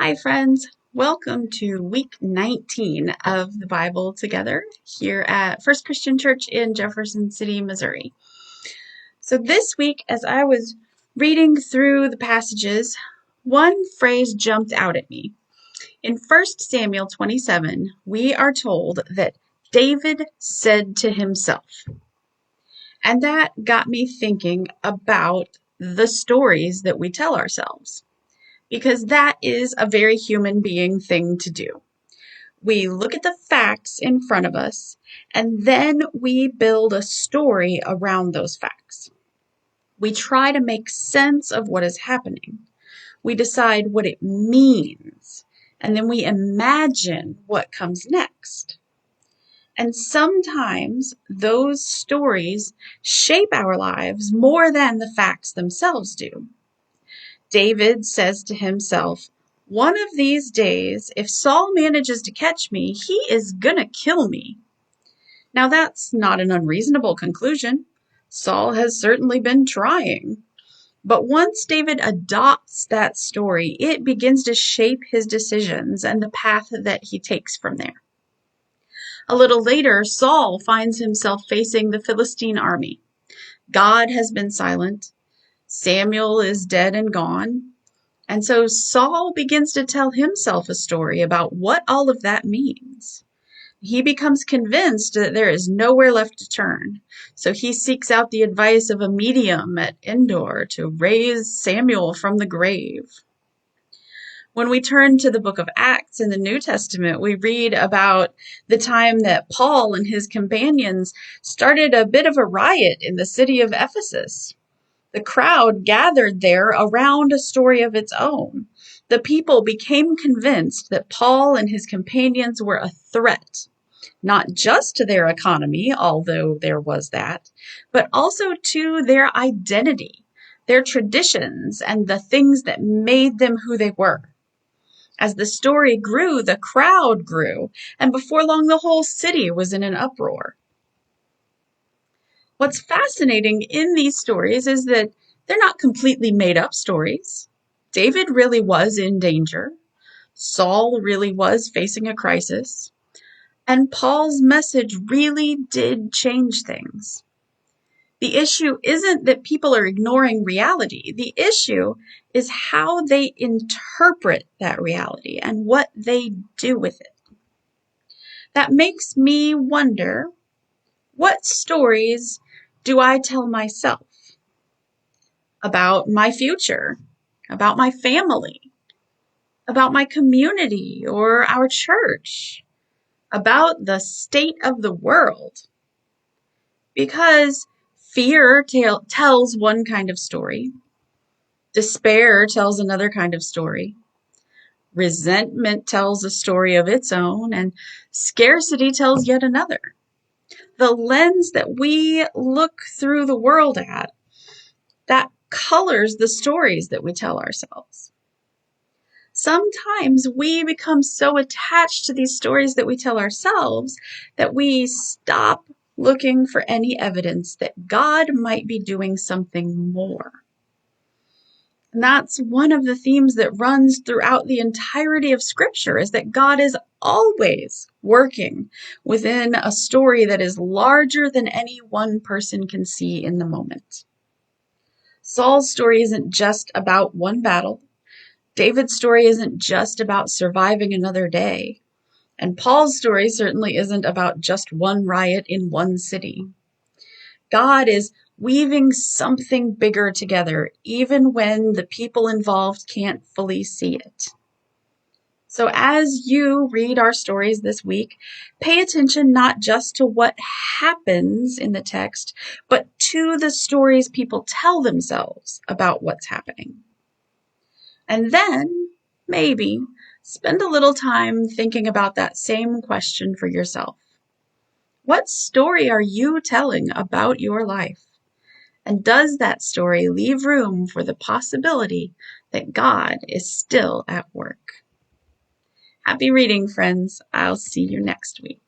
Hi, friends. Welcome to week 19 of the Bible Together here at First Christian Church in Jefferson City, Missouri. So, this week, as I was reading through the passages, one phrase jumped out at me. In 1 Samuel 27, we are told that David said to himself, and that got me thinking about the stories that we tell ourselves, because that is a very human being thing to do. We look at the facts in front of us, and then we build a story around those facts. We try to make sense of what is happening. We decide what it means, and then we imagine what comes next. And sometimes those stories shape our lives more than the facts themselves do. David says to himself, "One of these days, if Saul manages to catch me, he is gonna kill me." Now, that's not an unreasonable conclusion. Saul has certainly been trying. But once David adopts that story, it begins to shape his decisions and the path that he takes from there. A little later, Saul finds himself facing the Philistine army. God has been silent. Samuel is dead and gone. And so Saul begins to tell himself a story about what all of that means. He becomes convinced that there is nowhere left to turn. So he seeks out the advice of a medium at Endor to raise Samuel from the grave. When we turn to the book of Acts in the New Testament, we read about the time that Paul and his companions started a bit of a riot in the city of Ephesus. The crowd gathered there around a story of its own. The people became convinced that Paul and his companions were a threat, not just to their economy, although there was that, but also to their identity, their traditions, and the things that made them who they were. As the story grew, the crowd grew, and before long the whole city was in an uproar. What's fascinating in these stories is that they're not completely made up stories. David really was in danger. Saul really was facing a crisis. And Paul's message really did change things. The issue isn't that people are ignoring reality. The issue is how they interpret that reality and what they do with it. That makes me wonder, what stories do I tell myself about my future, about my family, about my community or our church, about the state of the world? Because fear tells one kind of story, despair tells another kind of story, resentment tells a story of its own, and scarcity tells yet another. The lens that we look through the world at, that colors the stories that we tell ourselves. Sometimes we become so attached to these stories that we tell ourselves that we stop looking for any evidence that God might be doing something more. And that's one of the themes that runs throughout the entirety of Scripture, is that God is always working within a story that is larger than any one person can see in the moment. Saul's story isn't just about one battle. David's story isn't just about surviving another day. And Paul's story certainly isn't about just one riot in one city. God is weaving something bigger together, even when the people involved can't fully see it. So as you read our stories this week, pay attention not just to what happens in the text, but to the stories people tell themselves about what's happening. And then, maybe, spend a little time thinking about that same question for yourself. What story are you telling about your life? And does that story leave room for the possibility that God is still at work? Happy reading, friends. I'll see you next week.